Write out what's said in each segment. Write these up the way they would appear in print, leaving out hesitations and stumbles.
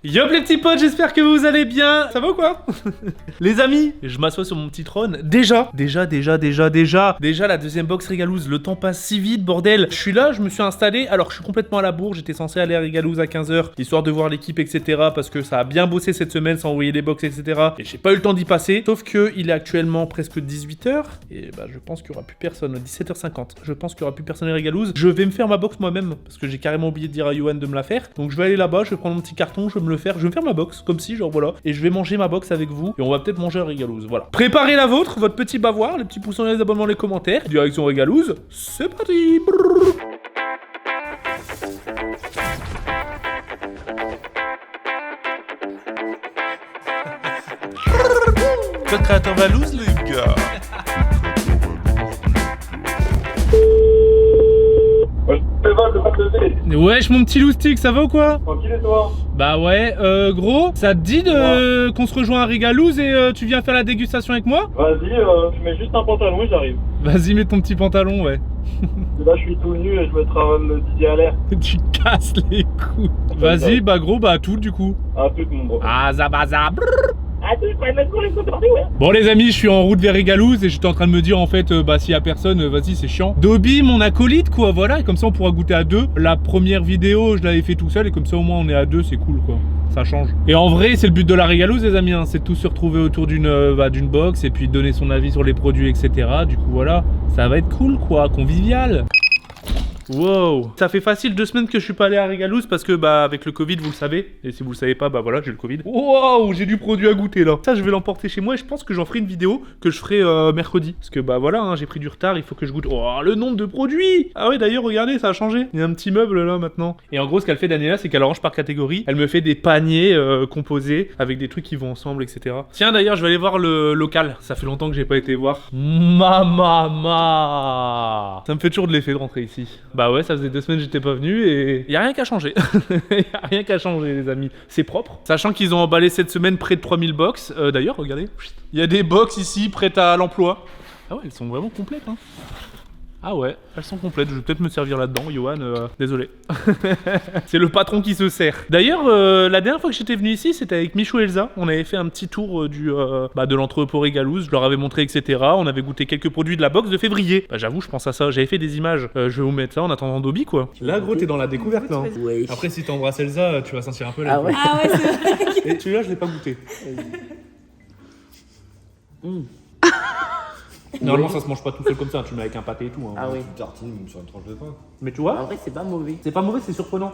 Yop les petits potes, j'espère que vous allez bien. Ça va ou quoi? Les amis, je m'assois sur mon petit trône. Déjà la deuxième box Régalouz. Le temps passe si vite, bordel. Je suis là, je me suis installé. Alors je suis complètement à la bourre. J'étais censé aller à Régalouz à 15h, histoire de voir l'équipe, etc. Parce que ça a bien bossé cette semaine sans envoyer les box, etc. Et j'ai pas eu le temps d'y passer. Sauf que il est actuellement presque 18h. Et bah je pense qu'il y aura plus personne. 17h50. Je pense qu'il y aura plus personne à Régalouz. Je vais me faire ma box moi-même. Parce que j'ai carrément oublié de dire à Yohan de me la faire. Donc je vais aller là-bas, je vais prendre mon petit carton, je vais me faire ma box, comme si, genre voilà, et je vais manger ma box avec vous, et on va peut-être manger à Régalouz, voilà. Préparez la vôtre, votre petit bavoir, les petits pouces en les abonnements, les commentaires, direction Régalouz, c'est parti. Code créateur Valouz, les gars. Wesh mon petit loustic, ça va ou quoi? Tranquille et toi? Bah ouais, gros, ça te dit de qu'on se rejoint à Régalouz et tu viens faire la dégustation avec moi? Vas-y, je mets juste un pantalon et j'arrive. Vas-y, mets ton petit pantalon, ouais. Là, je suis tout nu et je vais être le Didier à l'air. Tu casses les couilles. Vas-y, bah gros, bah à tout du coup. À tout mon bro. Ah, zabaza. Ah, tu peux mettre pour les photos, ouais. Bon les amis, je suis en route vers Régalouz et j'étais en train de me dire en fait, bah s'il y a personne, vas-y c'est chiant. Dobby, mon acolyte quoi, voilà, et comme ça on pourra goûter à deux. La première vidéo, je l'avais fait tout seul et comme ça au moins on est à deux, c'est cool quoi. Ça change. Et en vrai, c'est le but de la Régalouz les amis, hein, c'est de tous se retrouver autour d'une box et puis donner son avis sur les produits, etc. Du coup voilà, ça va être cool quoi, convivial. Wow, ça fait facile 2 semaines que je suis pas allé à Régalouz parce que bah avec le Covid vous le savez, et si vous le savez pas bah voilà j'ai le Covid. Wow, j'ai du produit à goûter là. Ça je vais l'emporter chez moi et je pense que j'en ferai une vidéo que je ferai mercredi. Parce que bah voilà, hein, j'ai pris du retard, il faut que je goûte. Oh le nombre de produits. Ah ouais d'ailleurs regardez ça a changé, il y a un petit meuble là maintenant. Et en gros ce qu'elle fait Daniela c'est qu'elle range par catégorie, elle me fait des paniers composés avec des trucs qui vont ensemble etc. Tiens d'ailleurs je vais aller voir le local, ça fait longtemps que j'ai pas été voir. Mama. Ça me fait toujours de l'effet de rentrer ici. Bah ouais, ça faisait 2 semaines que j'étais pas venu et y a rien qu'à changer. Y a rien qu'à changer les amis. C'est propre. Sachant qu'ils ont emballé cette semaine près de 3000 box. D'ailleurs, regardez. Il y a des box ici prêtes à l'emploi. Ah ouais, elles sont vraiment complètes hein. Ah ouais, elles sont complètes, je vais peut-être me servir là-dedans, Yohan, désolé. C'est le patron qui se sert. D'ailleurs, la dernière fois que j'étais venu ici, c'était avec Michou et Elsa. On avait fait un petit tour de l'entrepôt Régalouz, je leur avais montré, etc. On avait goûté quelques produits de la box de février. Bah j'avoue, je pense à ça, j'avais fait des images. Je vais vous mettre ça en attendant Dobby, quoi. Là, gros, t'es dans la découverte, là. Hein. Ouais. Après, si t'embrasses Elsa, tu vas sentir un peu la Ah ouais. Ah ouais, c'est vrai. Et celui-là, je l'ai pas goûté. Normalement, ça se mange pas tout seul comme ça, tu mets avec un pâté et tout. Hein. Ah oui. Une tartine sur une tranche de pain. Mais tu vois, En vrai, c'est pas mauvais. c'est pas mauvais, c'est surprenant.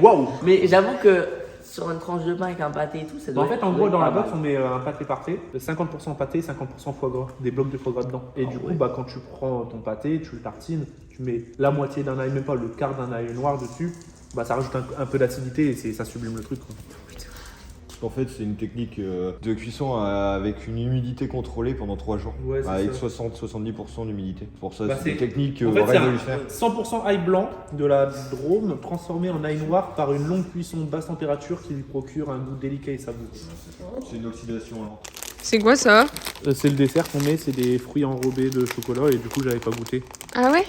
Waouh! Mais j'avoue que sur une tranche de pain avec un pâté et tout, ça doit En fait, être- en ça gros, doit dans être la pas box, on met un pâté parfait, 50% pâté, 50% foie gras, des blocs de foie gras dedans. Et du coup, bah, quand tu prends ton pâté, tu le tartines, tu mets la moitié d'un ail, même pas le quart d'un ail noir dessus, bah, ça rajoute un peu d'acidité et ça sublime le truc. Quoi. En fait, c'est une technique de cuisson avec une humidité contrôlée pendant 3 jours. Ouais, c'est avec ça. 60-70% d'humidité. Pour ça, Bah, c'est une technique en fait, c'est révolutionnaire. 100% ail blanc de la Drôme transformé en ail noir par une longue cuisson basse température qui lui procure un goût délicat et savoureux. C'est une oxydation lente. C'est quoi ça? C'est le dessert qu'on met, c'est des fruits enrobés de chocolat et du coup, j'avais pas goûté. Ah ouais?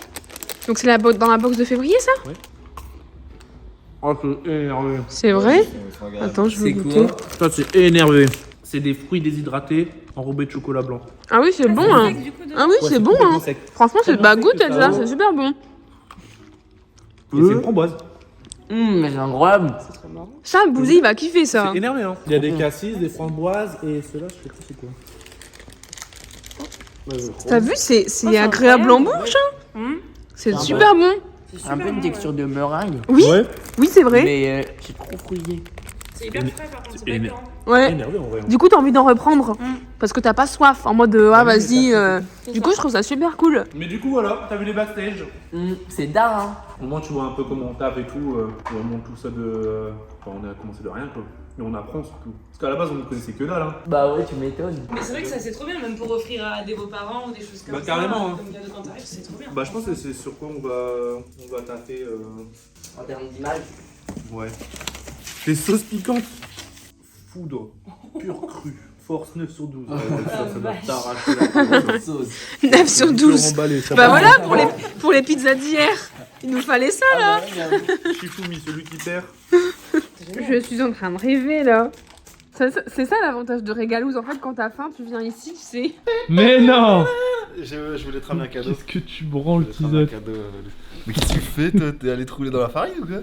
Donc c'est dans la box de février ça? Oh, c'est énervé. C'est vrai? C'est agréable. Attends, je veux C'est goûter. quoi? Ça, c'est énervé. C'est des fruits déshydratés enrobés de chocolat blanc. Ah oui, c'est bon hein. Ah oui, Ouais, c'est bon complètement hein. sec. Franchement, c'est Tellement bah sec goûte que ça Elsa, va. c'est super bon. Et c'est une framboise. Mais c'est incroyable. Ça, Bouzy, il va kiffer ça. C'est énervé, hein. Il y a des cassis, des framboises et ceux-là, je sais plus c'est quoi. T'as vu, c'est agréable en bouche hein. C'est Ah super bon. C'est un peu une texture de meringue. Oui, Ouais, oui, c'est vrai. Mais c'est trop fouillé. C'est hyper frais par contre, c'est pas éner- écœurant. Ouais. énervé en vrai. hein. Du coup, t'as envie d'en reprendre parce que t'as pas soif en mode ah vas-y. Du coup, je trouve ça super cool. Mais du coup, voilà, t'as vu les backstage. C'est dingue, hein. Au moins, tu vois un peu comment on tape et tout. On monte tout ça de. Enfin, on a commencé de rien, quoi. Et on apprend surtout. Parce qu'à la base, on ne connaissait que dalle, hein. Bah ouais, tu m'étonnes. Mais c'est vrai que ça c'est trop bien, même pour offrir à des beaux-parents ou des choses comme Bah, ça. carrément, hein. Comme cadeau quand t'arrives, c'est trop bien. Bah, je pense que c'est sur quoi on va taper. En termes d'image. Ouais. Des sauces piquantes. Foudre. Pur cru. Force 9 sur 12. Ouais, ça doit t'arracher la Sauce. 9 sur 12. Emballé, ça Bah va. voilà pour les pizzas d'hier. Il nous fallait ça là. Shifumi, celui qui perd. Je suis en train de rêver là. C'est ça l'avantage de Régalouz. En fait, quand t'as faim, tu viens ici, tu sais. Mais non. Je voulais te ramener un cadeau. Qu'est-ce que tu branles, Je voulais te ramener un Tizotte? cadeau. Mais qu'est-ce que tu fais toi? T'es allé te rouler dans la farine ou quoi?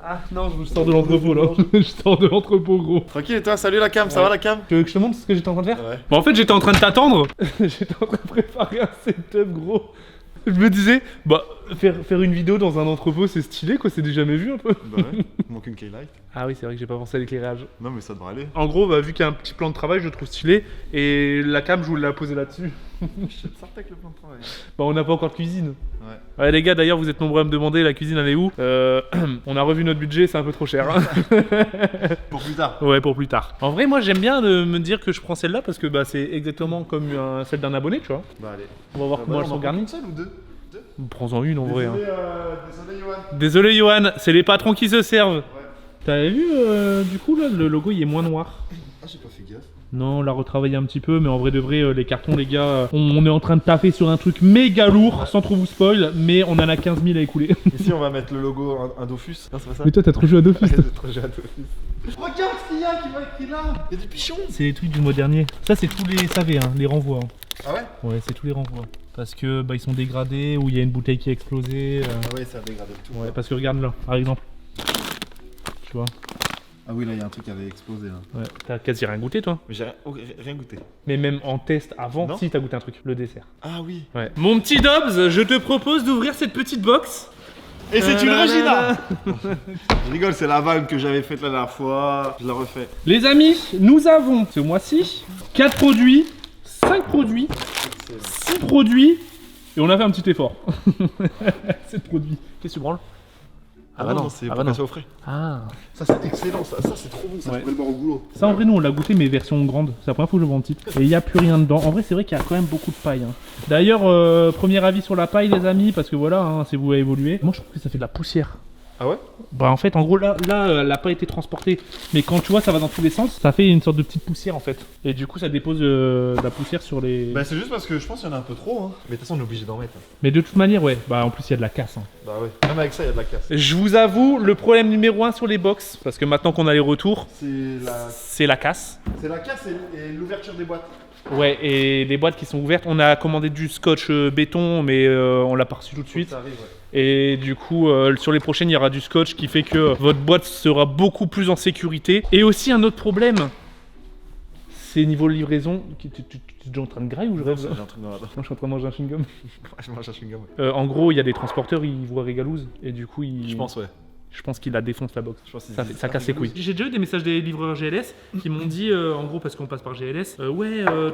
Ah non, je sors de l'entrepôt là. Je sors de l'entrepôt, gros. Tranquille, et toi, salut la cam, ça va la cam? Tu veux que je te montre ce que j'étais en train de faire? Ouais. Bon, en fait, j'étais en train de t'attendre. J'étais en train de préparer un setup, gros. Je me disais, bah, faire une vidéo dans un entrepôt, c'est stylé, quoi. C'est du jamais vu un peu. Bah ouais, il manque une K-Light. Ah oui, c'est vrai que j'ai pas pensé à l'éclairage. Non, mais ça devrait aller. En gros, bah, vu qu'il y a un petit plan de travail, je le trouve stylé. Et la cam, je voulais la poser là-dessus. Je te sortais avec le plan de travail. Bah, on n'a pas encore de cuisine. Ouais. Ouais, les gars, d'ailleurs, vous êtes nombreux à me demander la cuisine, elle est où? On a revu notre budget, c'est un peu trop cher. Hein. Pour plus tard. Ouais, pour plus tard. En vrai, moi, j'aime bien de me dire que je prends celle-là parce que bah, c'est exactement comme celle d'un abonné, tu vois. Bah allez. On va voir comment elles sont garnies. Une seule ou deux? Prends-en une en vrai. Hein. Désolé Yoann. Désolé, Johan, c'est les patrons qui se servent. T'avais vu, du coup, là, le logo, il est moins noir. Ah, j'ai pas fait gaffe. Non, on l'a retravaillé un petit peu, mais en vrai de vrai, les cartons, les gars, on est en train de taffer sur un truc méga lourd, sans trop vous spoil, mais on en a 15 000 à écouler. Ici, on va mettre le logo un Dofus. Non, c'est pas ça? Mais toi, t'as trop joué à Dofus. J'ai trop joué à Dofus. Regarde ce qu'il y a qui va écrit là. Il y a des pichons. C'est les trucs du mois dernier. Ça, c'est tous les SAV, hein, les renvois. Hein. Ah ouais? Ouais, c'est tous les renvois. Parce que bah, ils sont dégradés, ou il y a une bouteille qui a explosé. Ah ouais, ça a dégradé tout. Ouais, parce que regarde là, par exemple. Tu vois? Ah oui, là, il y a un truc qui avait explosé là. Ouais, t'as quasi rien goûté, toi. Mais j'ai rien goûté. Mais même en test avant, Non. si t'as goûté un truc, le dessert. Ah oui. Ouais. Mon petit Dobbs, je te propose d'ouvrir cette petite box. Et c'est une Regina. Je rigole, c'est la vanne que j'avais faite la dernière fois. Je la refais. Les amis, nous avons ce mois-ci 4 produits, 5 produits, 6 produits, et on a fait un petit effort. 7 produits. Qu'est-ce que tu branles? Ah bah non, c'est pour passer au frais. Ah. Ça c'est excellent, ça c'est trop bon, ça Ouais. je pourrais le boire au boulot. Ça en vrai nous on l'a goûté mais version grande, c'est la première fois que je vois en petite. Et il n'y a plus rien dedans, en vrai c'est vrai qu'il y a quand même beaucoup de paille. Hein. D'ailleurs premier avis sur la paille les amis, parce que voilà, hein, c'est vous à évoluer. Moi je trouve que ça fait de la poussière. Ah ouais? Bah en fait en gros là elle n'a pas été transportée. Mais quand tu vois ça va dans tous les sens, ça fait une sorte de petite poussière en fait. Et du coup ça dépose de la poussière sur les... Bah c'est juste parce que je pense qu'il y en a un peu trop hein. Mais de toute façon on est obligé d'en mettre. Mais de toute manière ouais, bah en plus il y a de la casse. Hein. Bah ouais, même avec ça il y a de la casse. Je vous avoue, le problème numéro 1 sur les box, parce que maintenant qu'on a les retours, c'est la casse. C'est la casse et l'ouverture des boîtes. Ouais, et les boîtes qui sont ouvertes, on a commandé du scotch béton, mais on l'a pas reçu tout de suite. Ça arrive, ouais. Et du coup, sur les prochaines, il y aura du scotch qui fait que votre boîte sera beaucoup plus en sécurité. Et aussi un autre problème, c'est niveau livraison. Tu es déjà en train de grailler ou je rêve? J'ai un truc dans la dent. Non, je suis en train de manger un chewing-gum. Je mange un chewing-gum. Ouais. En gros, il y a des transporteurs, ils voient Régalouz, et du coup, ils... Je pense ouais. Je pense qu'il la défonce la box. Je pense que Ça casse les couilles. J'ai déjà eu des messages des livreurs GLS qui m'ont dit, en gros, parce qu'on passe par GLS,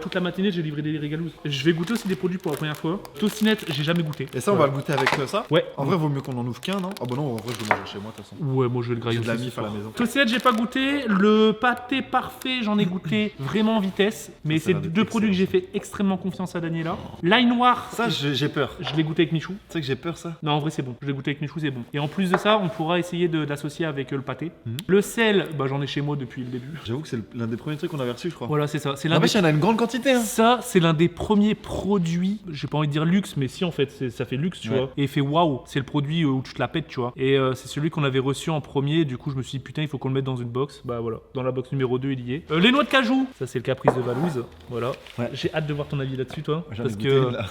toute la matinée j'ai livré des Régalouz. Je vais goûter aussi des produits pour la première fois. Toastinette, j'ai jamais goûté. Et ça on va le goûter avec ça? Ouais. En vrai vaut mieux qu'on en ouvre qu'un non? Ah bah non, en vrai je vais manger chez moi de toute façon. Ouais, moi je vais le grailler J'ai de la aussi mif ce à la soir. maison. Toastinette, j'ai pas goûté. Le pâté parfait, j'en ai goûté vraiment en vitesse. Mais Ça, c'est ça va être deux produits que j'ai fait extrêmement confiance à Daniela. L'ail noir, Ça j'ai peur. je l'ai goûté avec Michou. Tu sais que j'ai peur ça? Non, en vrai, c'est bon. Je l'ai goûté avec Michou, c'est bon. Et en plus de ça, on pourra essayer d'associer avec le pâté. Le sel, bah j'en ai chez moi depuis le début. J'avoue que c'est l'un des premiers trucs qu'on avait reçu je crois. Voilà, c'est ça. C'est Ah l'un mais des... il y en a une grande quantité hein. Ça, c'est l'un des premiers produits, j'ai pas envie de dire luxe, mais si en fait, ça fait luxe, tu Ouais. vois. Et il fait waouh, c'est le produit où tu te la pètes, tu vois. Et c'est celui qu'on avait reçu en premier, du coup, je me suis dit, putain, il faut qu'on le mette dans une box. Bah voilà, dans la box numéro 2, il y est. Les noix de cajou, ça c'est le caprice de Valouz, voilà. Ouais. J'ai hâte de voir ton avis là-dessus, toi. J'en ai Parce goûté que une, là.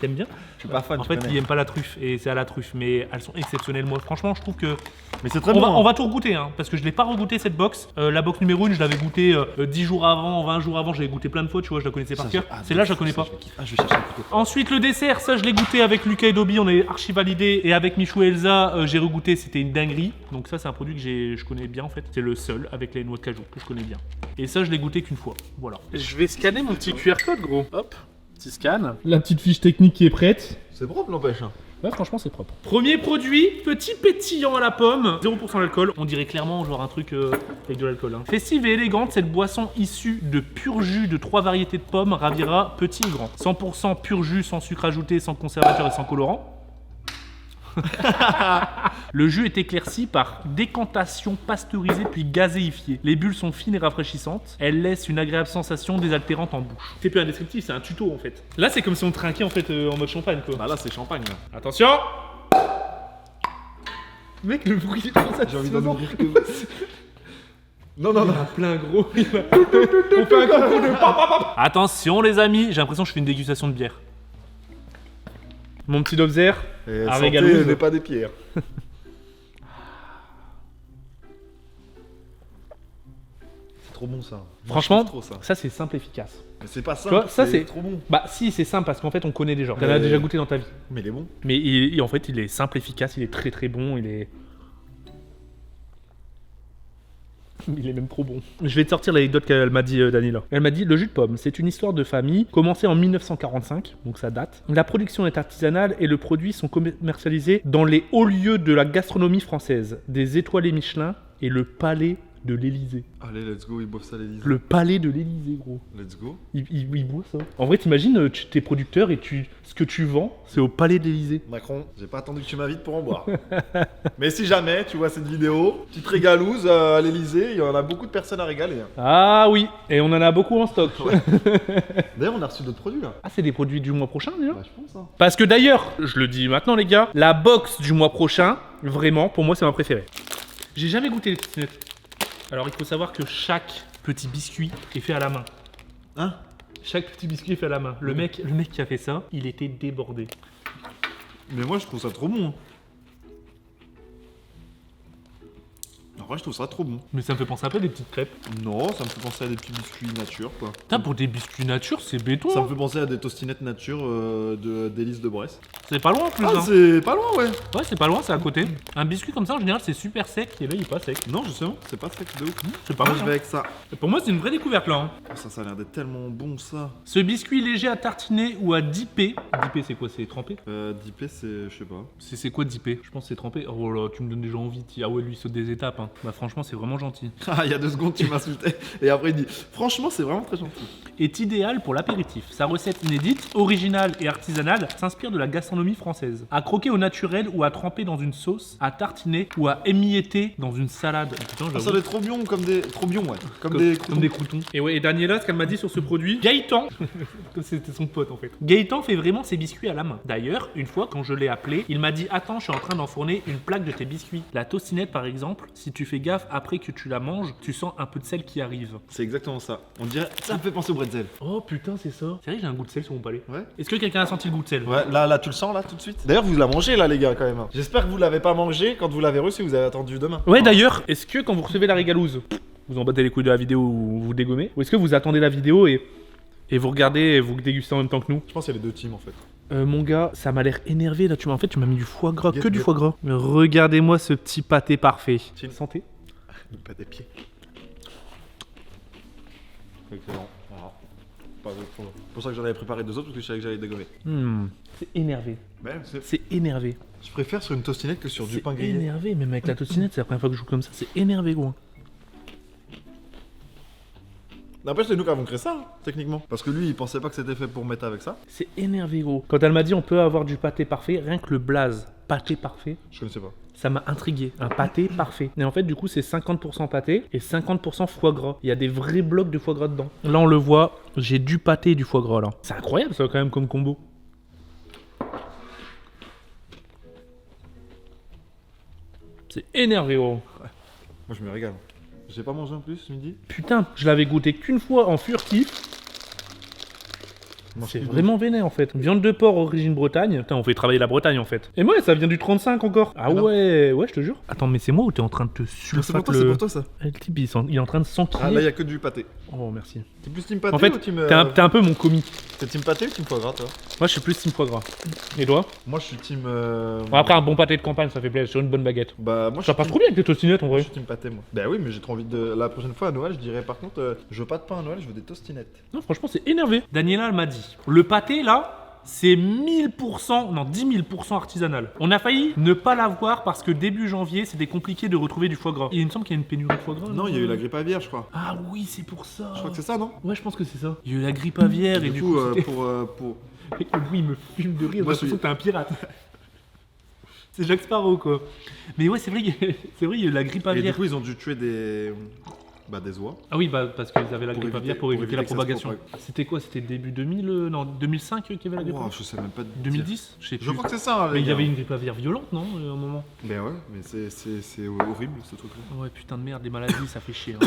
t'aimes bien. Je suis pas fan. En tu fait, connais. il aime pas la truffe, et c'est à la truffe, mais elles sont exceptionnelles. Moi, franchement, je trouve que. Mais c'est très On bon. va tout regoûter, hein, parce que je l'ai pas regoûté cette box. La box numéro 1, je l'avais goûté 10 jours avant, 20 jours avant, j'avais goûté plein de fois, tu vois, je la connaissais par cœur. Celle-là, je la connais pas. Ah je vais chercher un couteau. Ensuite, le dessert, ça je l'ai goûté avec Lucas et Dobby, on est archi validé. Et avec Michou et Elsa, j'ai regoûté, c'était une dinguerie. Donc, ça, c'est un produit que je connais bien en fait. C'est le seul avec les noix de cajou que je connais bien. Et ça, je l'ai goûté qu'une fois. Voilà. Je vais scanner mon petit QR code, gros. Hop, petit scan. La petite fiche technique qui est prête. C'est propre n'empêche hein. Ouais, franchement, c'est propre. Premier produit, petit pétillant à la pomme, 0% d'alcool. On dirait clairement genre un truc avec de l'alcool. Hein. Festive et élégante, cette boisson issue de pur jus de 3 variétés de pommes ravira petit et grand. 100% pur jus, sans sucre ajouté, sans conservateur et sans colorant. Le jus est éclairci par décantation pasteurisée puis gazéifiée. Les bulles sont fines et rafraîchissantes. Elles laissent une agréable sensation désaltérante en bouche. C'est plus un descriptif, c'est un tuto en fait. Là, c'est comme si on trinquait en fait en mode champagne quoi. Bah là c'est champagne là. Attention. Mec, le bruit est trop J'ai envie d'en satisfaisant. ouvrir que. Non, non, Il y non. en a plein gros. On fait un concours de papa. Attention les amis, j'ai l'impression que je fais une dégustation de bière. Mon petit Dobzer. Et À santé Régalouz. n'est pas des pierres. C'est trop bon ça. Moi, Franchement, je kiffe trop ça. ça c'est simple efficace. Mais c'est pas Tu vois, simple, ça, c'est- trop bon. Bah si, c'est simple parce qu'en fait on connaît déjà. T'en as Mais- déjà goûté dans ta vie. Mais il est bon. Mais en fait il est simple, efficace, il est très très bon, il est même trop bon. Je vais te sortir l'anecdote qu'elle m'a dit, Daniela. Elle m'a dit, le jus de pomme, c'est une histoire de famille, commencée en 1945, donc ça date. La production est artisanale et le produit sont commercialisés dans les hauts lieux de la gastronomie française, des étoilés Michelin et le palais de l'Élysée. Allez, let's go, ils boivent ça l'Élysée. Le palais de l'Élysée, gros. Let's go. Il boit ça. En vrai, t'imagines, t'es producteur et ce que tu vends, c'est au palais de l'Élysée. Macron, j'ai pas attendu que tu m'invites pour en boire. Mais si jamais tu vois cette vidéo, petite régalouse à l'Elysée, il y en a beaucoup de personnes à régaler. Hein. Ah oui, et on en a beaucoup en stock. D'ailleurs, on a reçu d'autres produits là. Ah, c'est des produits du mois prochain déjà. Bah, je pense. Hein. Parce que d'ailleurs, je le dis maintenant les gars, la box du mois prochain, vraiment, pour moi c'est ma préférée. J'ai jamais goûté les petites nettes. Alors il faut savoir que chaque petit biscuit est fait à la main. Hein? Chaque petit biscuit est fait à la main. Le mec qui a fait ça, il était débordé. Mais moi, je trouve ça trop bon. Hein. En vrai, je trouve ça trop bon. Mais ça me fait penser un peu à des petites crêpes. Non, ça me fait penser à des petits biscuits nature quoi. Putain, pour des biscuits nature, c'est béton. Ça hein. me fait penser à des tostinettes nature d'Élise de Brest. C'est pas loin en plus. Ah, hein. c'est pas loin, ouais. Ouais, c'est pas loin, c'est à côté. Un biscuit comme ça, en général, c'est super sec et là, il est pas sec. Non, justement, c'est pas sec de ouf. C'est pas Moi, mal. je hein. vais avec ça. Pour moi, c'est une vraie découverte là. hein. Oh, ça a l'air d'être tellement bon ça. Ce biscuit léger à tartiner ou à dipper. Dipper, c'est quoi? C'est trempé? Dipé, c'est. Je sais pas. C'est quoi dipper? Je pense que c'est trempé. Oh là, tu me donnes déjà envie. Ah ouais, lui, il saute des étapes. Hein. Bah, franchement, c'est vraiment gentil. Ah, il y a 2 secondes, tu m'insultais. Et après, il dit franchement, c'est vraiment très gentil. Est idéal pour l'apéritif. Sa recette inédite, originale et artisanale s'inspire de la gastronomie française. À croquer au naturel ou à tremper dans une sauce, à tartiner ou à émietter dans une salade. Putain, Ah, ça j'avoue. doit être trop bien, comme des. Trop bien, ouais. Comme des. Comme des croutons. Et ouais, et Daniela, ce qu'elle m'a dit sur ce produit, Gaëtan, c'était son pote en fait. Gaëtan fait vraiment ses biscuits à la main. D'ailleurs, une fois quand je l'ai appelé, il m'a dit attends, je suis en train d'enfourner une plaque de tes biscuits. La tostinette par exemple, si tu fais gaffe après que tu la manges, tu sens un peu de sel qui arrive. C'est exactement ça. On dirait. Ça me fait penser au bretzel. Oh putain, c'est ça. C'est vrai, j'ai un goût de sel sur mon palais. Ouais. Est-ce que quelqu'un a senti le goût de sel? Ouais, là, tu le sens là tout de suite. D'ailleurs, vous la mangez là, les gars, quand même. hein. J'espère que vous l'avez pas mangé quand vous l'avez reçu, vous avez attendu demain. Ouais, d'ailleurs, est-ce que quand vous recevez la régalouse, vous en battez les couilles de la vidéo ou vous dégommez? Ou est-ce que vous attendez la vidéo et vous regardez et vous dégustez en même temps que nous? Je pense qu'il y a les 2 teams en fait. Mon gars, ça m'a l'air énervé là. En fait, tu m'as mis du foie gras, Get, que du get. foie gras. Regardez-moi ce petit pâté parfait. Chill. Santé. Pas des pieds. Excellent. Voilà. C'est pour ça que j'en avais préparé 2 autres parce que je savais que j'allais dégommer. C'est énervé. Ouais, C'est énervé. je préfère sur une tostinette que sur du pain C'est grillé. énervé, même avec la tostinette, c'est la première fois que je joue comme ça. C'est énervé, gros. N'empêche, c'est nous qui avons créé ça, hein, techniquement. Parce que lui, il pensait pas que c'était fait pour mettre avec ça. C'est énervé, gros. Quand elle m'a dit on peut avoir du pâté parfait, rien que le blaze pâté parfait, Je connaissais pas. ça m'a intrigué. Un pâté parfait. Et en fait, du coup, c'est 50% pâté et 50% foie gras. Il y a des vrais blocs de foie gras dedans. Là, on le voit, j'ai du pâté et du foie gras là. C'est incroyable ça, quand même, comme combo. C'est énervé, gros. Moi, je me régale. J'ai pas mangé en plus ce midi. Putain, je l'avais goûté qu'une fois en furtif. Mange C'est plus de- vraiment vénère en fait. Viande de porc origine Bretagne. Putain, on fait travailler la Bretagne en fait. Et moi, ça vient du 35 encore. Ah non. ouais, ouais, je te jure. Attends, mais c'est moi ou t'es en train de te Ah, c'est pour sulfater toi, c'est pour toi ça. Le type, il est en train de s'enquiller. Ah, là, il y a que du pâté. Oh, merci. T'es plus team pâté En fait, ou team. t'es un peu mon commis. T'es team pâté ou team foie gras, toi? Moi, je suis plus team foie gras. Et toi? Moi, je suis team. Bon, après, un bon pâté de campagne, ça fait plaisir. Sur une bonne baguette. Bah, moi, je Ça suis passe team- trop bien avec les tostinettes en Moi, vrai. je suis team pâté, moi. Bah oui, mais j'ai trop envie de. La prochaine fois à Noël, je dirais par contre, je veux pas de pain à Noël, je veux des tostinettes. Non, franchement, c'est énervé. Daniela, elle m'a dit le pâté là. C'est 1000%, non 10 000% artisanal. On a failli ne pas l'avoir parce que début janvier, c'était compliqué de retrouver du foie gras. Et il me semble qu'il y a une pénurie de foie gras. Non, il y a eu la grippe aviaire, je crois. Ah oui, c'est pour ça. Je crois que c'est ça, non? Ouais, je pense que c'est ça. Il y a eu la grippe aviaire et Du du coup, coup, c'était- pour. Mec, lui, il me fume de rire. J'ai Moi, l'impression que t'es un pirate. C'est Jack Sparrow, quoi. Mais ouais, c'est vrai, c'est vrai, il y a eu la grippe Et du aviaire. coup, ils ont dû tuer des. Bah des oies. Ah oui, bah parce qu'ils avaient la Pour grippe éviter- aviaire pour éviter la que ça se propagation. propage. C'était quoi? C'était début 2000, non 2005 qu'il y avait la grippe Wow, aviaire je sais même pas. 2010? Je sais plus. Je crois que c'est ça. Hein, Mais les il y gars. avait une grippe aviaire violente, non, à un moment? Ben ouais, mais c'est horrible ce truc-là. Ouais, putain de merde, les maladies, ça fait chier. Hein.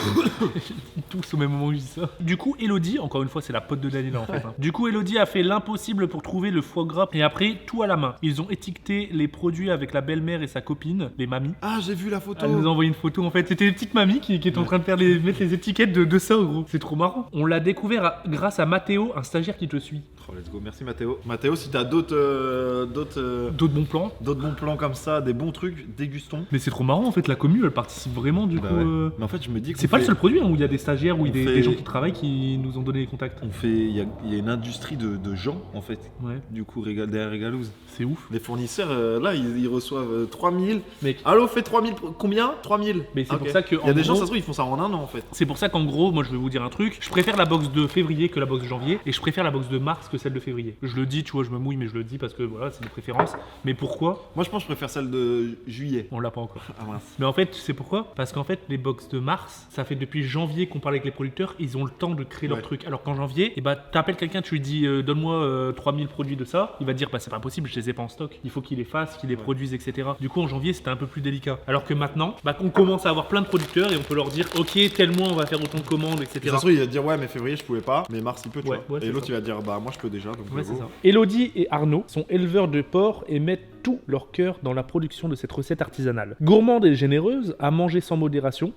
Ils toussent au même moment où je dis ça. Du coup, Elodie, encore une fois, c'est la pote de Daniela en fait. Hein. Du coup, Elodie a fait l'impossible pour trouver le foie gras et après, tout à la main. Ils ont étiqueté les produits avec la belle-mère et sa copine, les mamies. Ah, j'ai vu la photo. Elle nous a envoyé une photo en fait. C'était les petites mamies qui étaient en train de faire mettre les étiquettes de ça, gros. C'est trop marrant. On l'a découvert grâce à Mathéo, un stagiaire qui te suit. Oh, let's go. Merci Mathéo. Mathéo, si t'as d'autres D'autres bons plans. bons plans comme ça, des bons trucs, dégustons. Mais c'est trop marrant en fait. La commu, elle participe vraiment du Bah coup. ouais. Mais en fait, je me dis que C'est pas le seul produit hein, où il y a des stagiaires, où il y a on des fait- gens qui travaillent qui nous ont donné les contacts. il y a une industrie de gens en fait. Ouais, Du coup, derrière Régalouz. c'est ouf. Les fournisseurs, là, ils reçoivent 3000. Mec. Allô, fais 3000. Combien 3000. Mais c'est Ok. pour ça que Il y a en des gens, gros- ça se trouve, ils font ça en un an en fait. C'est pour ça qu'en gros, moi je vais vous dire un truc, je préfère la box de février que la box de janvier, et je préfère la box de mars que celle de février. Je le dis, tu vois, je me mouille, mais je le dis parce que voilà, c'est des préférences. Mais pourquoi? Moi, je pense que je préfère celle de juillet. On l'a pas encore. Ah mince. Mais en fait, tu sais pourquoi? Parce qu'en fait, les box de mars, ça fait depuis janvier qu'on parle avec les producteurs, ils ont le temps de créer leur Ouais. truc. Alors qu'en janvier, et bah, t'appelles quelqu'un, tu lui dis donne-moi 3000 produits de ça, il va te dire bah c'est pas possible, je les ai pas en stock, il faut qu'il les fasse, qu'il les produise, etc. Du coup, en janvier, c'était un peu plus délicat. Alors que maintenant, bah, on commence à avoir plein de producteurs et on peut leur dire ok, tel mois on va faire autant de commandes, etc. Ça se trouve, il va te dire ouais, mais février, je pouvais pas, mais mars, il peut, tu Ouais, vois. ouais, Et c'est l'autre, ça. il va te dire bah, moi, je peux déjà. Donc, Ouais, go. c'est ça. Elodie et Arnaud sont éleveurs de porc et mettent tout leur cœur dans la production de cette recette artisanale. Gourmande et généreuse, à manger sans modération.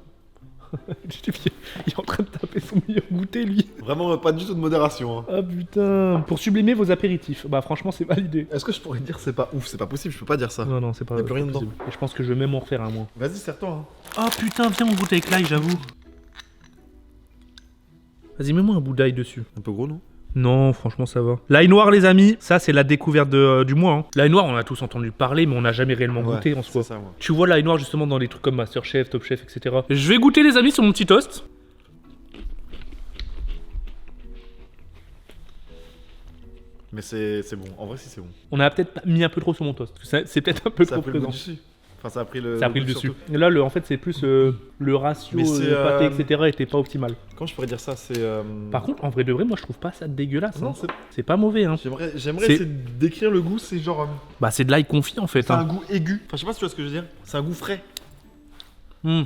Il est en train de taper son meilleur goûter, lui. Vraiment, pas du tout de modération. Hein. Ah putain. Pour sublimer vos apéritifs. Bah franchement, c'est validé. Est-ce que je pourrais dire c'est pas ouf? C'est pas possible, je peux pas dire ça. Non, non, c'est pas. Y a plus rien c'est dedans. possible. Et je pense que je vais même en refaire un, moi. Vas-y, serre-toi. Hein. Ah putain, viens, on goûte avec l'ail, j'avoue. Vas-y, mets-moi un bout d'ail dessus. Un peu gros, non? Non, franchement, ça va. L'ail noir, les amis, ça, c'est la découverte du mois. Hein. L'ail noir, on a tous entendu parler, mais on n'a jamais réellement goûté en soi. C'est ça, ouais. Tu vois l'ail noir justement dans des trucs comme Masterchef, Top Chef, etc. Je vais goûter, les amis, sur mon petit toast. Mais c'est bon. En vrai, si c'est bon. On a peut-être mis un peu trop sur mon toast. C'est peut-être un peu Ça a trop pris le goût présent. dessus. Enfin, ça a pris le. Ça a pris le dessus. surtout. Et là, en fait, c'est plus le ratio Mais c'est, pâté, etc. était pas optimal. Comment je pourrais dire ça? C'est. Par contre, en vrai de vrai, moi, je trouve pas ça dégueulasse. non, hein. c'est. C'est pas mauvais. Hein. J'aimerais C'est- essayer de décrire le goût. C'est genre. Bah, c'est de l'ail confit, en fait. C'est un Hein. goût aigu. Enfin, je sais pas si tu vois ce que je veux dire. C'est un goût frais. Je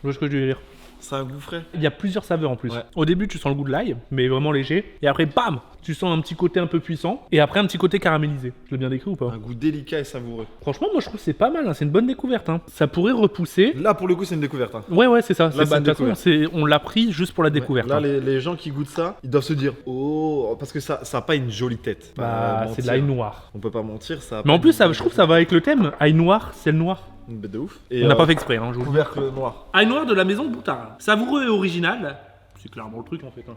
vois ce que je veux dire. C'est un goût frais. Il y a plusieurs saveurs en plus. Ouais. Au début, tu sens le goût de l'ail, mais vraiment léger. Et après, bam, tu sens un petit côté un peu puissant. Et après, un petit côté caramélisé. Je l'ai bien décrit ou pas? Un goût délicat et savoureux. Franchement, moi, je trouve que c'est pas mal. Hein. C'est une bonne découverte. Hein. Ça pourrait repousser. Là, pour le coup, c'est une découverte. Hein. Ouais, c'est ça. Là, c'est De une toute façon, on l'a pris juste pour la découverte. Là, hein. les gens qui goûtent ça, ils doivent se dire oh, parce que ça a pas une jolie tête. Bah, c'est de l'ail noir. On peut pas mentir, ça. a Mais en pas plus, une- ça, je trouve que ça va avec le thème. Ail noir, sel noir. Une bête de ouf. On n'a pas fait exprès, hein, je vous le dis. couvercle noir. Ail noir de la maison Boutarin. Savoureux et original. C'est clairement le truc en fait. Hein.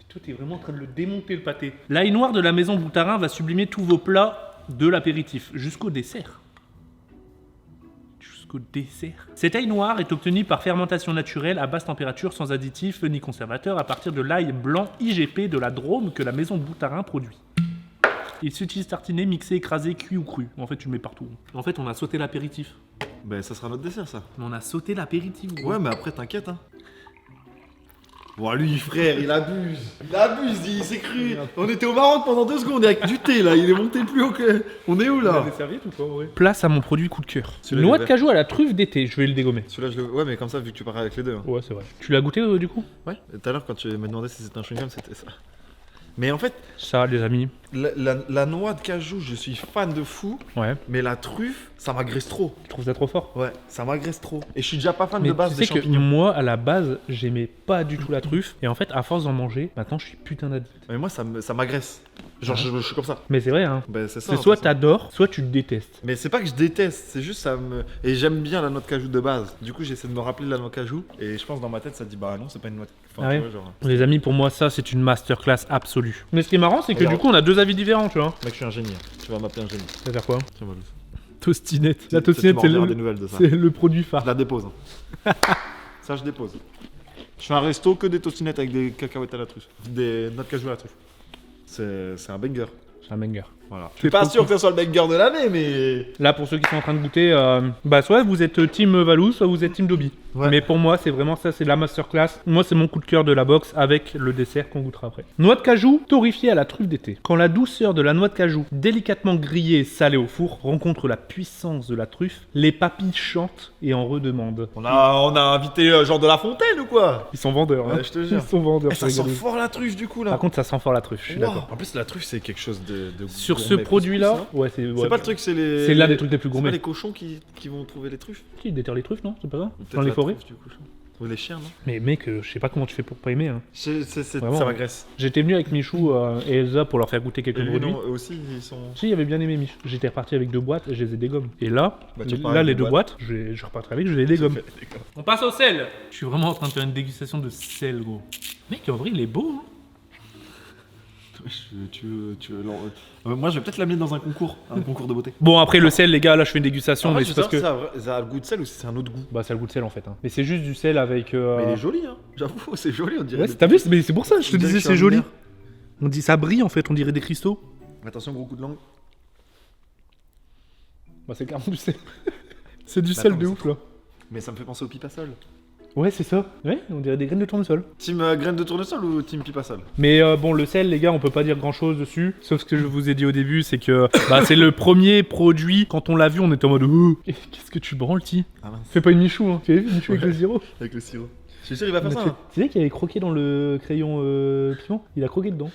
Toi, t'es vraiment en train de le démonter le pâté. L'ail noir de la maison Boutarin va sublimer tous vos plats de l'apéritif jusqu'au dessert. Jusqu'au dessert. Cet ail noir est obtenu par fermentation naturelle à basse température sans additifs ni conservateurs à partir de l'ail blanc IGP de la Drôme que la maison Boutarin produit. Il s'utilise tartiné, mixé, écrasé, cuit ou cru. En fait, tu le mets partout. En fait, on a sauté l'apéritif. Ben, ça sera notre dessert, ça. On a sauté l'apéritif, gros. Ouais, mais après, t'inquiète, hein. Bon, lui, frère, il abuse. Il abuse, il s'est cru. On était au Maroc pendant 2 secondes, avec du thé, là. Il est monté plus haut que. On est où, là? serviettes ou pas, en vrai? Place à mon produit coup de cœur. Celui-là, Noix il de est cajou à la truffe d'été. Je vais le dégommer. Celui-là, je le. Ouais, mais comme ça, vu que tu parles avec les deux. Hein. Ouais, c'est vrai. Tu l'as goûté du coup? Ouais. Et tout à l'heure, quand tu me demandais si c'était un chewing-gum, c'était ça. Mais en fait, Ça, les amis. la noix de cajou, je suis fan de fou. Ouais. Mais la truffe, ça m'agresse trop. Je trouve ça trop fort. Ouais, ça m'agresse trop. Et je suis déjà pas fan Mais de base tu des sais que champignons. moi, à la base, j'aimais pas du tout la truffe. Et en fait, à force d'en manger, maintenant, je suis putain d'addict. Mais moi, ça m'agresse. Genre, je suis comme ça. Mais c'est vrai, hein. Ben, c'est ça. C'est hein, soit c'est ça. t'adores, soit tu le détestes. Mais c'est pas que je déteste, c'est juste ça me. Et j'aime bien la noix de cajou de base. Du coup, j'essaie de me rappeler de la noix de cajou. Et je pense dans ma tête, ça dit bah non, c'est pas une noix de. Enfin, Ah tu ouais. vois, genre. Les amis, pour moi, ça, c'est une masterclass absolue. Mais ce qui est marrant, c'est que Regarde. du coup, on a deux avis différents, tu vois. Mec, je suis un génie. Tu vas m'appeler un génie. Ça veut dire quoi? Tiens, voilà. Tostinette. La Tu tostinette, m'en c'est reverras des nouvelles de ça. le produit Je phare. la dépose. Hein. Ça, je dépose. Je fais un resto que des tostinettes avec des cacahuètes à la truffe. Des noix de cajou à la truffe. C'est un banger. C'est un banger. Voilà. Je suis pas trop sûr que ce soit le banger de l'année, mais. Là, pour ceux qui sont en train de goûter, bah soit vous êtes team Valou, soit vous êtes team Dobby. Ouais. Mais pour moi, c'est vraiment ça, c'est la masterclass. Moi, c'est mon coup de cœur de la box avec le dessert qu'on goûtera après. Noix de cajou, torréfiée à la truffe d'été. Quand la douceur de la noix de cajou, délicatement grillée et salée au four, rencontre la puissance de la truffe, les papilles chantent et en redemandent. On a invité genre de La Fontaine ou quoi? Ils sont vendeurs, hein. Ouais, je te jure. Ils sont vendeurs. Eh, ça c'est sent rigolo. fort la truffe du coup là. Par contre, ça sent fort la truffe, je suis Wow. d'accord. En plus, la truffe, c'est quelque chose de Sur ce gourmet produit-là, plus, non ouais, c'est C'est pas le truc, c'est les. c'est l'un des trucs les plus C'est pas gourmets. les cochons qui vont trouver les truffes. Qui déterre les truffes, non? C'est pas ça? Ou peut-être Dans les la forêts? truffe du cochon. Ou les chiens, non? Mais mec, je sais pas comment tu fais pour pas aimer. Hein. Vraiment, Ça ouais. m'agresse. J'étais venu avec Michou et Elsa pour leur faire goûter quelques Et lui, produits. non, eux aussi, ils sont. Si, il avait bien aimé Mich. J'étais reparti avec 2 boîtes et je les ai dégommes. Et là, Bah, tu repars là avec les deux 2 boîtes, je repartirai avec, je les dégommes. On passe au sel. Je suis vraiment en train de faire une dégustation de sel, gros. Mec, en vrai, il est beau. Hein. Moi, je vais peut-être l'amener dans un concours de beauté. Bon, après le sel, les gars, là, je fais une dégustation, mais je c'est sais parce que. ça a le goût de sel ou si c'est un autre goût. Bah, c'est le goût de sel en fait. Hein. Mais c'est juste du sel avec. Mais il est joli, hein. J'avoue, c'est joli, on dirait. Ouais, t'as vu, mais c'est pour ça, je te On dirait disais, que c'est c'est un joli. lumière. On dit ça brille en fait, on dirait des cristaux. Attention, gros coup de langue. Bah, c'est carrément du sel. C'est du Bah, sel attends, de mais ouf là. Mais ça me fait penser au pipasol. Ouais, c'est ça. Ouais, on dirait des graines de tournesol. Team graine de tournesol ou team pipasol? Mais bon, le sel, les gars, on peut pas dire grand chose dessus. Sauf ce que je vous ai dit au début, c'est que bah, c'est le premier produit. Quand on l'a vu, on était en mode qu'est-ce que tu branles, ti? Ah mince. Fais pas une Michou, hein. Tu as vu Michou avec le sirop? Avec le sirop. Je suis sûr, il va faire ça. Hein. Tu sais qu'il avait croqué dans le crayon piment? Il a croqué dedans.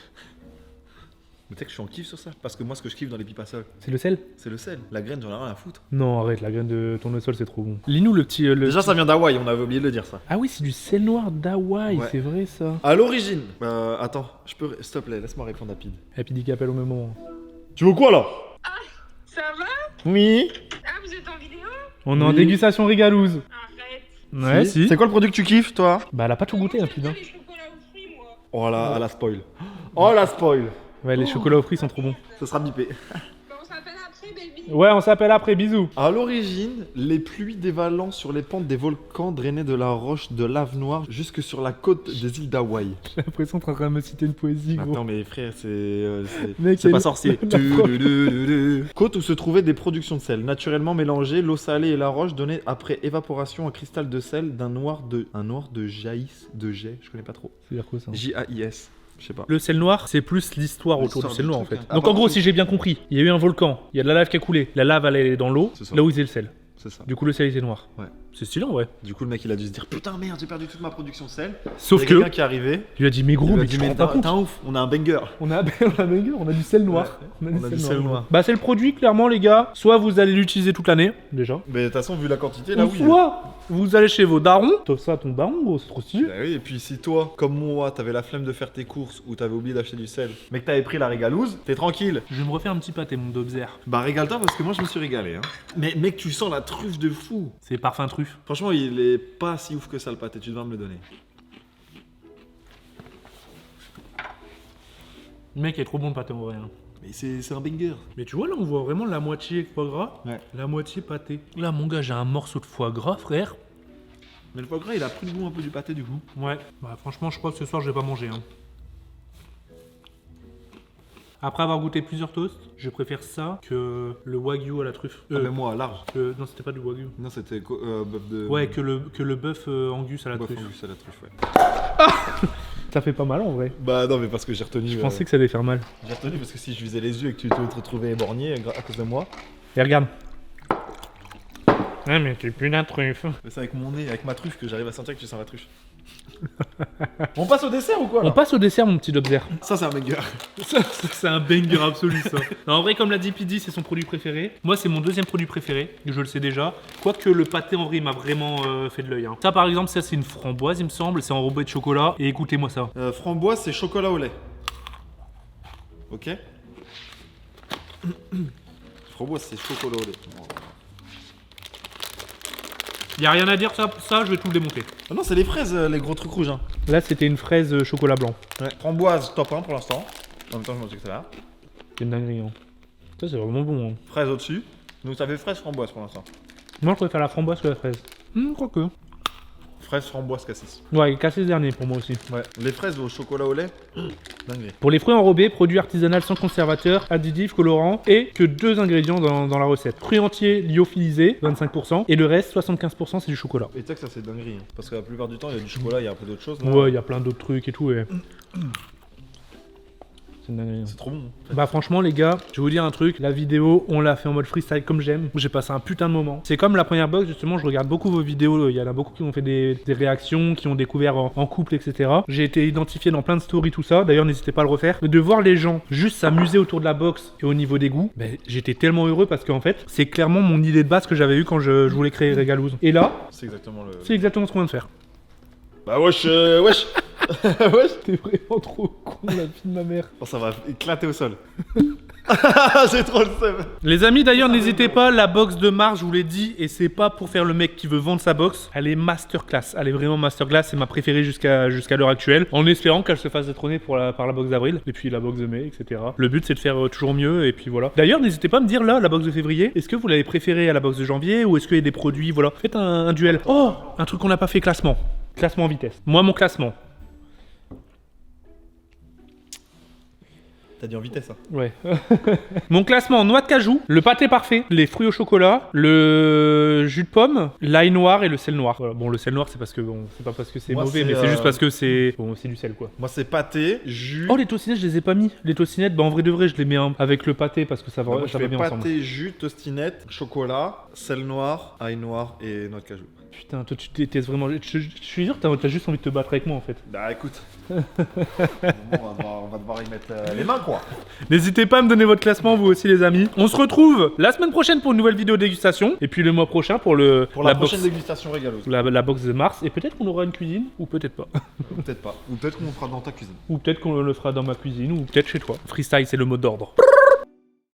Mais tu sais que je suis en kiff sur ça. Parce que moi, ce que je kiffe dans les pipasols, C'est le sel? c'est le sel. La graine, j'en ai rien à foutre. Non, arrête, la graine de tournesol, c'est trop bon. Lis-nous le petit. Déjà, ça vient d'Hawaï, on avait oublié de le dire ça. Ah oui, c'est du sel noir d'Hawaï, Ouais. c'est vrai ça. À l'origine. Attends, je peux. S'il te plaît, laisse-moi répondre rapide. Et puis dit qu'appelle au même moment. Tu veux quoi là? Ça va? Oui. Ah, vous êtes en vidéo? On est en Oui. dégustation régalouse. Arrête. Ouais, si. C'est quoi le produit que tu kiffes, toi? Bah, elle a pas tout goûté, hein, J'aime bien putain. les chocolats aux fruits, moi. Oh la, la spoil. Oh la spoil. Ouais, les chocolats aux fruits sont trop bons. Ça sera bipé. Bah, on s'appelle après, baby. Ouais, on s'appelle après, bisous. À l'origine, les pluies dévalant sur les pentes des volcans drainaient de la roche de lave noire jusque sur la côte des îles d'Hawaï. J'ai l'impression que t'es en train de me citer une poésie, gros. Attends, mais frère, Mec, c'est il y a pas une- sorcier. Côte où se trouvaient des productions de sel, naturellement mélangées, l'eau salée et la roche donnaient après évaporation un cristal de sel d'un noir de jaïs, de jet, je connais pas trop. C'est-à-dire quoi ça? J-A-I-S, je sais pas. Le sel noir, c'est plus l'histoire autour L'histoire du sel du noir en truc, fait. hein. Donc Ah, en gros, pardon. si j'ai bien compris, il y a eu un volcan, il y a de la lave qui a coulé, la lave allait dans l'eau, C'est ça. là où il y a le sel. C'est ça. Du coup, le sel était noir. Ouais. C'est stylé en vrai. Du coup, le mec il a dû se dire putain merde, j'ai perdu toute ma production de sel. Sauf Il y a que, quelqu'un qui est arrivé. tu lui as dit, mais Il gros, lui a mais dit tu te mais rends pas t'es compte. un ouf, on a un banger. On a on a du sel noir. On a du sel noir. Bah, c'est le produit, clairement, les gars. Soit vous allez l'utiliser toute l'année, déjà. Mais de toute façon, vu la quantité là, Ou oui. soit vous allez chez vos darons. T'offres ça à ton daron, gros, c'est trop stylé. Bah oui, et puis si toi, comme moi, t'avais la flemme de faire tes courses ou t'avais oublié d'acheter du sel, mais que t'avais pris la régalouse, t'es tranquille. Je vais me refaire un petit pâté, mon Dobzer. Bah régale-toi parce que moi je me suis régalé. Hein. Mais mec, tu sens la truffe de fou. C'est parfum truffe. Franchement, il est pas si ouf que ça le pâté, tu devrais me le donner. Le mec est trop bon le pâté en vrai. Hein. Mais c'est un banger. Mais tu vois, là, on voit vraiment la moitié foie gras, Ouais. la moitié pâté. Là, mon gars, j'ai un morceau de foie gras, frère. Mais le foie gras, il a pris le goût un peu du pâté du coup. Ouais. Bah, franchement, je crois que ce soir, je vais pas manger. Hein. Après avoir goûté plusieurs toasts, je préfère ça que le wagyu à la truffe. Ah, mais moi, large. Non, c'était pas du wagyu. Non, c'était bœuf de. Ouais, que le bœuf angus à la bœuf truffe. angus à la truffe, ouais. Ça fait pas mal en vrai. Bah non, mais parce que j'ai retenu. Je pensais que ça allait faire mal. J'ai retenu parce que si je visais les yeux et que tu te retrouvais éborgné à cause de moi. Et regarde. Ah, mais tu plus la truffe. C'est avec mon nez, avec ma truffe que j'arrive à sentir que tu sens la truffe. On passe au dessert ou quoi là On passe au dessert, mon petit Dobzer. Ça, c'est un banger. C'est un banger absolu ça. Non, en vrai, comme l'a dit Pidi, c'est son produit préféré. Moi, c'est mon deuxième produit préféré, je le sais déjà. Quoique le pâté en vrai il m'a vraiment fait de l'œil. Hein. Ça, par exemple, ça c'est une framboise, il me semble. C'est enrobé de chocolat. Et écoutez-moi ça. Framboise, c'est chocolat au lait. Ok. Framboise, c'est chocolat au lait. Y a rien à dire, ça je vais tout le démonter. Ah non, c'est les fraises, les gros trucs rouges. Hein. Là, c'était une fraise chocolat blanc. Ouais. Framboise, top 1 pour l'instant. En même temps, je m'en dis que ça va. C'est une dinguerie. Hein. Ça, c'est vraiment bon. Hein. Fraise au-dessus. Donc ça fait fraise framboise pour l'instant. Moi, je préfère la framboise que la fraise. Quoique. Fraises, framboises, cassis. Ouais, cassis dernier pour moi aussi. Ouais. Les fraises au chocolat au lait, dingue. Pour les fruits enrobés, produit artisanal sans conservateur, additifs, colorants et que 2 ingrédients dans la recette. Fruits entiers lyophilisés, 25%, et le reste, 75%, c'est du chocolat. Et tu sais que ça c'est dinguerie, hein. Parce que la plupart du temps il y a du chocolat, il y a un peu d'autres choses. Ouais, il y a plein d'autres trucs et tout. Et... c'est une dinguerie. C'est trop bon. Bah franchement les gars, je vais vous dire un truc, la vidéo on l'a fait en mode freestyle comme j'aime, j'ai passé un putain de moment. C'est comme la première box justement, je regarde beaucoup vos vidéos, il y en a beaucoup qui ont fait des réactions, qui ont découvert en couple etc. J'ai été identifié dans plein de stories tout ça, d'ailleurs n'hésitez pas à le refaire. Mais de voir les gens juste s'amuser autour de la box et au niveau des goûts, bah, j'étais tellement heureux parce qu'en fait c'est clairement mon idée de base que j'avais eu quand je voulais créer Régalouz. Et là, C'est exactement le... c'est exactement ce qu'on vient de faire. Bah wesh, wesh. Wesh. T'es vraiment trop con la fille de ma mère. Oh, ça va éclater au sol. J'ai trop le seum. Les amis, d'ailleurs, n'hésitez pas, la box de Mars, je vous l'ai dit, et c'est pas pour faire le mec qui veut vendre sa box. Elle est masterclass, elle est vraiment masterclass, c'est ma préférée jusqu'à l'heure actuelle, en espérant qu'elle se fasse détrôner par la box d'avril, et puis la box de mai, etc. Le but, c'est de faire toujours mieux, et puis voilà. D'ailleurs, n'hésitez pas à me dire là, la box de février, est-ce que vous l'avez préférée à la box de janvier, ou est-ce qu'il y a des produits, voilà. Faites un duel. Oh, un truc qu'on n'a pas fait, classement. Classement en vitesse. Moi, mon classement. T'as dit en vitesse, hein. Ouais. Mon classement, noix de cajou, le pâté parfait, les fruits au chocolat, le jus de pomme, l'ail noir et le sel noir. Voilà. Bon, le sel noir, c'est parce que bon, c'est pas parce que c'est Moi, mauvais, c'est, mais c'est juste parce que c'est bon, c'est du sel quoi. Moi c'est pâté, jus. Oh, les tostinettes, je les ai pas mis. Les tostinettes, bah en vrai de vrai, je les mets avec le pâté parce que ça va, Moi, je ça va fais bien pâté, ensemble. jus, tostinette, chocolat, sel noir, ail noir et noix de cajou. Putain, toi tu détestes vraiment. Je suis sûr que t'as juste envie de te battre avec moi en fait. Bah écoute. Bon, on va devoir y mettre les mains quoi. N'hésitez pas à me donner votre classement, vous aussi les amis. On se retrouve la semaine prochaine pour une nouvelle vidéo dégustation, et puis le mois prochain pour la prochaine box. dégustation régaleuse. La box de Mars, et peut-être qu'on aura une cuisine, ou peut-être pas. Ou peut-être pas. Ou peut-être qu'on le fera dans ta cuisine. Ou peut-être qu'on le fera dans ma cuisine, ou peut-être chez toi. Freestyle, c'est le mot d'ordre.